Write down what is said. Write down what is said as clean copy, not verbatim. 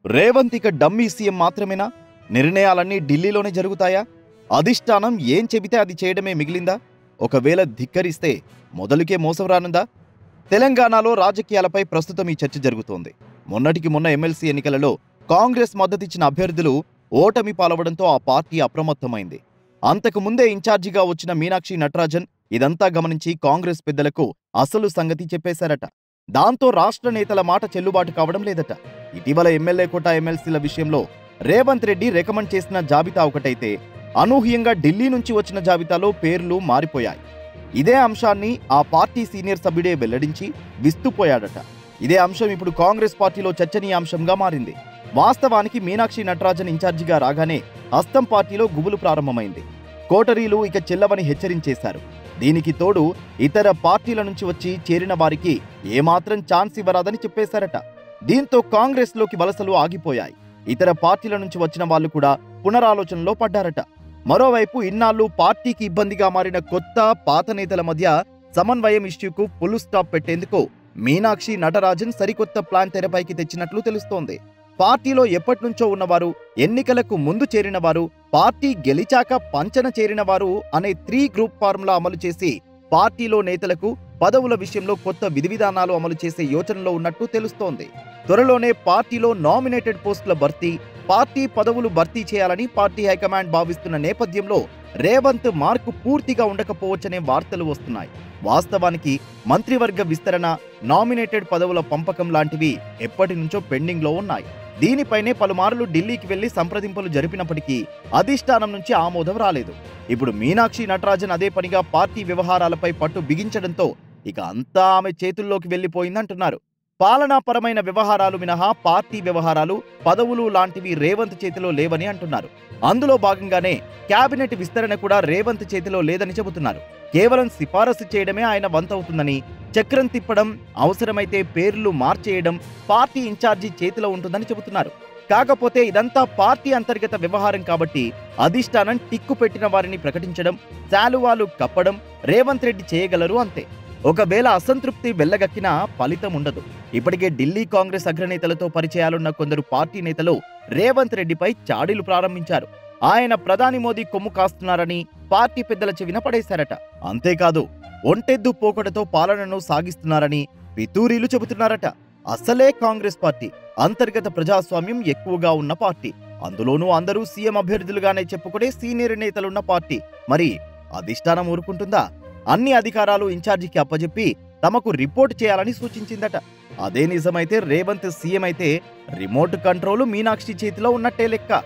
రేవంత్ ఇక dummy CM మాత్రమేనా? నిర్ణయాలన్నీ ఢిల్లీలోనే జరుగుతాయా? అధిష్టానం ఏం చెబితే అది చేయడమే మిగిలిందా? ఒకవేళ ధిక్కరిస్తే మొదలుకే మోసం రానుందా? తెలంగాణలో రాజకీయాలపై ప్రస్తుతం ఈ చర్చ జరుగుతోంది. మొన్నటికి మొన్న ఎమ్మెల్సీ ఎన్నికలలో కాంగ్రెస్ మద్దతిచ్చిన అభ్యర్థులు ఓటమి పాలవడంతో ఆ పార్టీ అప్రమత్తమైంది. అంతకు ముందే ఇన్ఛార్జిగా వచ్చిన మీనాక్షి నటరాజన్ ఇదంతా గమనించి కాంగ్రెస్ పెద్దలకు అసలు సంగతి చెప్పేశారట. దాంతో రాష్ట్ర నేతల మాట చెల్లుబాటు కావడం లేదట. ఇటీవల ఎమ్మెల్యే కోటా ఎమ్మెల్సీల విషయంలో రేవంత్ రెడ్డి రికమెండ్ చేసిన జాబితా ఒకటైతే, అనూహ్యంగా ఢిల్లీ నుంచి వచ్చిన జాబితాలో పేర్లు మారిపోయాయి. ఇదే అంశాన్ని ఆ పార్టీ సీనియర్ సభ్యుడే వెల్లడించి విస్తుపోయాడట. ఇదే అంశం ఇప్పుడు కాంగ్రెస్ పార్టీలో చర్చనీయాంశంగా మారింది. వాస్తవానికి మీనాక్షి నటరాజన్ ఇన్ఛార్జిగా రాగానే హస్తం పార్టీలో గుబులు ప్రారంభమైంది. కోటరీలు ఇక చెల్లవని హెచ్చరించేశారు. దీనికి తోడు ఇతర పార్టీల నుంచి వచ్చి చేరిన వారికి ఏమాత్రం ఛాన్స్ ఇవ్వరాదని చెప్పేశారట. దీంతో కాంగ్రెస్లోకి వలసలు ఆగిపోయాయి. ఇతర పార్టీల నుంచి వచ్చిన వాళ్లు కూడా పునరాలోచనలో పడ్డారట. మరోవైపు ఇన్నాళ్లు పార్టీకి ఇబ్బందిగా మారిన కొత్త పాత నేతల మధ్య సమన్వయం ఇష్యూకు ఫుల్ స్టాప్ పెట్టేందుకు మీనాక్షి నటరాజన్ సరికొత్త ప్లాన్ తెరపైకి తెచ్చినట్లు తెలుస్తోంది. పార్టీలో ఎప్పటినుంచో ఉన్నవారు, ఎన్నికలకు ముందు చేరినవారు, పార్టీ గెలిచాక పంచన చేరినవారు అనే 3 గ్రూప్ ఫార్ములా అమలు చేసి పార్టీలో నేతలకు పదవుల విషయంలో కొత్త విధివిధానాలు అమలు చేసే యోచనలో ఉన్నట్టు తెలుస్తోంది. త్వరలోనే పార్టీలో నామినేటెడ్ పోస్టుల భర్తీ, పార్టీ పదవులు భర్తీ చేయాలని పార్టీ హైకమాండ్ భావిస్తున్న నేపథ్యంలో రేవంత్ మార్కు పూర్తిగా ఉండకపోవచ్చనే వార్తలు వస్తున్నాయి. వాస్తవానికి మంత్రివర్గ విస్తరణ, నామినేటెడ్ పదవుల పంపకం లాంటివి ఎప్పటి నుంచో పెండింగ్లో ఉన్నాయి. దీనిపైనే పలుమార్లు ఢిల్లీకి వెళ్లి సంప్రదింపులు జరిపినప్పటికీ అధిష్టానం నుంచి ఆమోదం రాలేదు. ఇప్పుడు మీనాక్షి నటరాజన్ అదే పనిగా పార్టీ వ్యవహారాలపై పట్టు బిగించడంతో ఇక అంతా ఆమె చేతుల్లోకి వెళ్లిపోయిందంటున్నారు. పాలనాపరమైన వ్యవహారాలు మినహా పార్టీ వ్యవహారాలు, పదవులు లాంటివి రేవంత్ చేతిలో లేవని అంటున్నారు. అందులో భాగంగానే కేబినెట్ విస్తరణ కూడా రేవంత్ చేతిలో లేదని చెబుతున్నారు. కేవలం సిఫారసు చేయడమే ఆయన వంతవుతుందని, చక్రం తిప్పడం, అవసరమైతే పేర్లు మార్చేయడం పార్టీ ఇన్ఛార్జి చేతిలో ఉంటుందని చెబుతున్నారు. కాకపోతే ఇదంతా పార్టీ అంతర్గత వ్యవహారం కాబట్టి అధిష్టానం టిక్కు పెట్టిన వారిని ప్రకటించడం, శాలువాలు కప్పడం రేవంత్ రెడ్డి చేయగలరు అంతే. ఒకవేళ అసంతృప్తి వెళ్లగక్కినా ఫలితం ఉండదు. ఇప్పటికే ఢిల్లీ కాంగ్రెస్ అగ్రనేతలతో పరిచయాలున్న కొందరు పార్టీ నేతలు రేవంత్ రెడ్డిపై చాడీలు ప్రారంభించారు. ఆయన ప్రధాని మోదీ కొమ్ము కాస్తున్నారని పార్టీ పెద్దల చెవిన పడేశారట. అంతేకాదు, ఒంటెద్దు పోకడతో పాలనను సాగిస్తున్నారని పితూరీలు చెబుతున్నారట. అసలే కాంగ్రెస్ పార్టీ అంతర్గత ప్రజాస్వామ్యం ఎక్కువగా ఉన్న పార్టీ. అందులోనూ అందరూ సీఎం అభ్యర్థులుగానే చెప్పుకునే సీనియర్ నేతలున్న పార్టీ. మరి అధిష్టానం ఊరుకుంటుందా? అన్ని అధికారాలు ఇన్ఛార్జికి అప్పజెప్పి తమకు రిపోర్ట్ చేయాలని సూచించిందట. అదే నిజమైతే రేవంత్ సీఎం అయితే రిమోట్ కంట్రోల్ మీనాక్షి చేతిలో ఉన్నట్టే లెక్క.